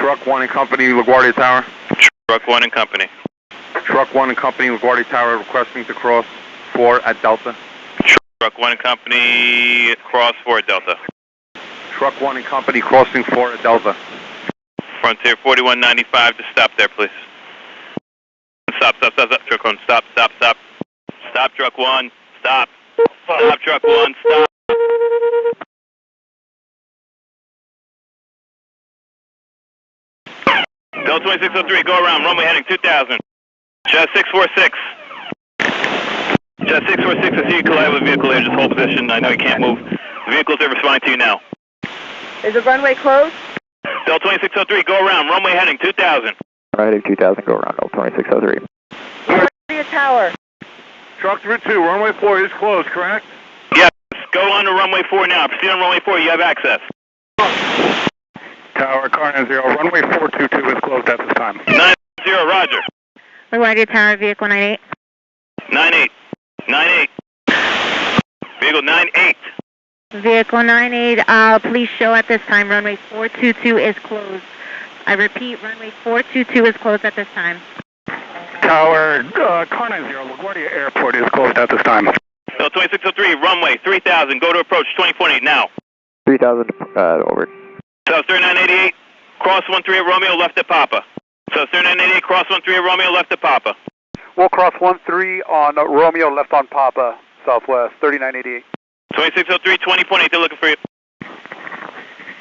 Truck 1 and Company, LaGuardia Tower. Truck 1 and Company. Truck 1 and Company, LaGuardia Tower, requesting to cross 4 at Delta. Truck 1 and Company, cross 4 at Delta. Truck 1 and Company, crossing 4 at Delta. Frontier 4195 to stop there, please. Stop, Truck 1, stop. Stop, Truck 1, stop. Stop, Truck 1, stop. Delta 2603, go around, runway heading 2000. Jet 646. Jet 646, I see you collide with a vehicle there, just hold position. I know you can't move. The vehicles are responding to you now. Is the runway closed? Delta 2603, go around, runway heading 2000. Heading 2000, go around, Delta 2603. LaGuardia Tower. Truck 32, runway 4 is closed, correct? Yes, go on to runway 4 now. Proceed on runway 4, you have access. Tower, car 90, runway 422 is closed at this time. 90, roger. LaGuardia Tower, vehicle 98. 98. Vehicle 98. Vehicle 98, please show at this time. Runway 422 is closed. I repeat, runway 422 is closed at this time. Tower, car 90, LaGuardia Airport is closed at this time. Delta 2603, runway 3000, go to approach 20.8 now. 3000, over. South 3988, cross 13 Romeo, left at Papa. South 3988, cross 13 Romeo, left at Papa. We'll cross 13 on Romeo, left on Papa, southwest, 3988. 2603, 20.8, they're looking for you.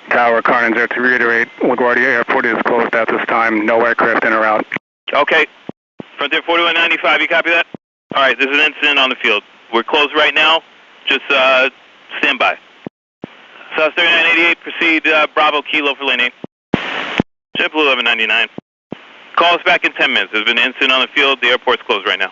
Tower, car 90, to reiterate, LaGuardia Airport is closed at this time. No aircraft in or out. Okay. Frontier 4195, you copy that? Alright, there's an incident on the field. We're closed right now. Just stand by. South 3988, proceed Bravo Kilo for lane 8. JetBlue 1199. Call us back in 10 minutes. There's been an incident on the field. The airport's closed right now.